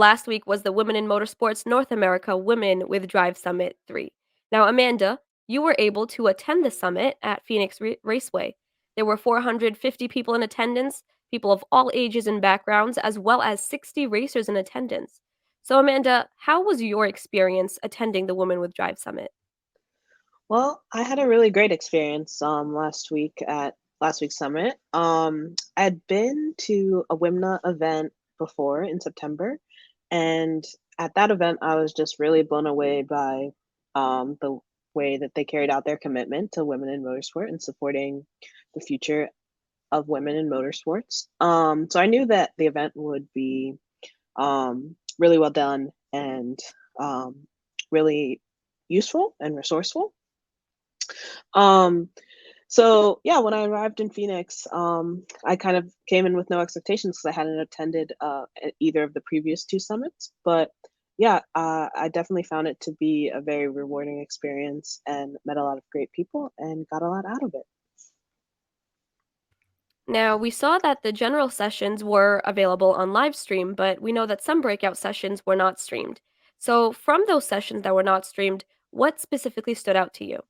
last week was the Women in Motorsports North America Women with Drive Summit 3. Now, Amanda, you were able to attend the summit at Phoenix Raceway. There were 450 people in attendance, people of all ages and backgrounds, as well as 60 racers in attendance. So, Amanda, how was your experience attending the Women with Drive Summit? Well, I had a really great experience last week at last week's summit. I'd been to a WIMNA event before in September, and at that event, I was just really blown away by the way that they carried out their commitment to women in motorsport and supporting the future of women in motorsports. So I knew that the event would be really well done and really useful and resourceful. Um, so yeah, when I arrived in Phoenix, I kind of came in with no expectations because I hadn't attended either of the previous two summits. But yeah, I definitely found it to be a very rewarding experience and met a lot of great people and got a lot out of it. Now, we saw that the general sessions were available on live stream, but we know that some breakout sessions were not streamed. So, from those sessions that were not streamed, what specifically stood out to you?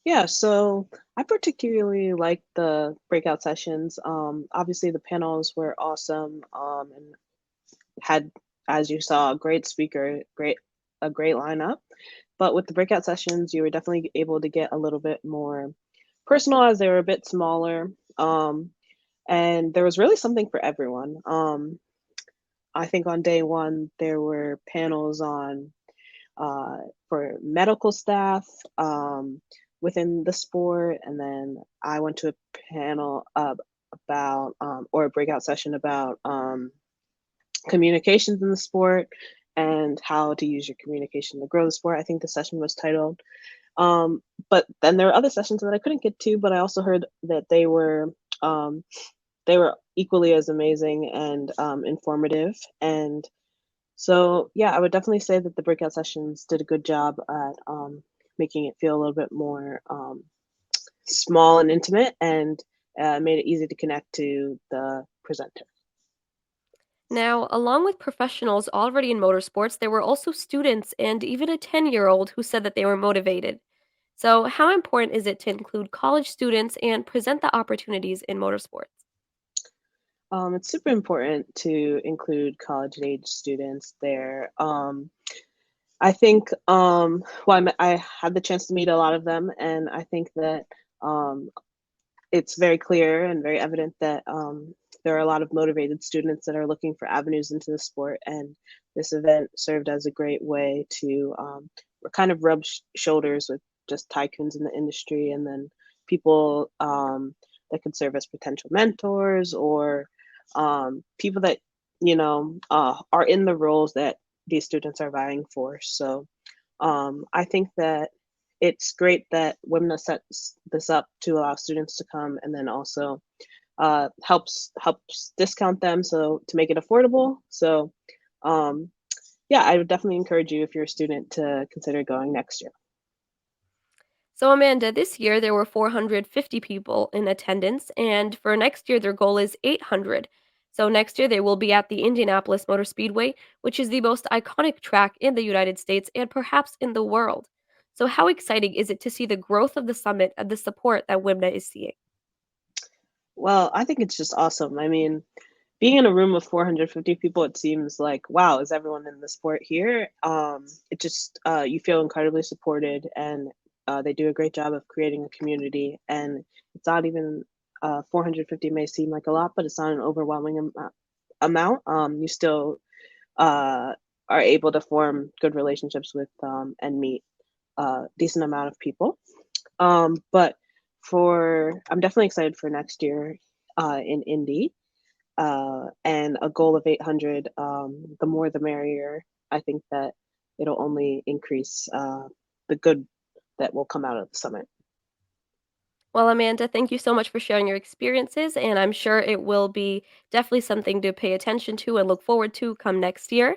Yeah, so I particularly liked the breakout sessions. Obviously, the panels were awesome and had, as you saw, a great speaker, a great lineup. But with the breakout sessions, you were definitely able to get a little bit more personal as they were a bit smaller. And there was really something for everyone. I think on day one, there were panels on uh, for medical staff within the sport. And then I went to a panel about, or a breakout session about communications in the sport and how to use your communication to grow the sport. I think the session was titled. But then there were other sessions that I couldn't get to, but I also heard that um, they were equally as amazing and informative. And so, yeah, I would definitely say that the breakout sessions did a good job at making it feel a little bit more small and intimate and made it easy to connect to the presenter. Now, along with professionals already in motorsports, there were also students and even a 10-year-old who said that they were motivated. So, how important is it to include college students and present the opportunities in motorsports? It's super important to include college age students there. I think, I had the chance to meet a lot of them, and I think that um, it's very clear and very evident that there are a lot of motivated students that are looking for avenues into the sport, and this event served as a great way to kind of rub shoulders with just tycoons in the industry, and then people that could serve as potential mentors or people that are in the roles that these students are vying for. So I think that it's great that WIMNA sets this up to allow students to come and then also helps discount them so to make it affordable. So um, yeah, I would definitely encourage you if you're a student to consider going next year. So, Amanda, this year there were 450 people in attendance, and for next year, their goal is 800. So, next year they will be at the Indianapolis Motor Speedway, which is the most iconic track in the United States and perhaps in the world. So, how exciting is it to see the growth of the summit and the support that WIMNA is seeing? Well, I think it's just awesome. I mean, being in a room of 450 people, it seems like, wow, is everyone in the sport here? It just, you feel incredibly supported, and they do a great job of creating a community. And it's not even 450 may seem like a lot, but it's not an overwhelming amount. You still uh, are able to form good relationships with and meet a decent amount of people. But I'm definitely excited for next year in Indy and a goal of 800. The more the merrier. I think that it'll only increase the good that will come out of the summit. Well, Amanda, thank you so much for sharing your experiences, and I'm sure it will be definitely something to pay attention to and look forward to come next year.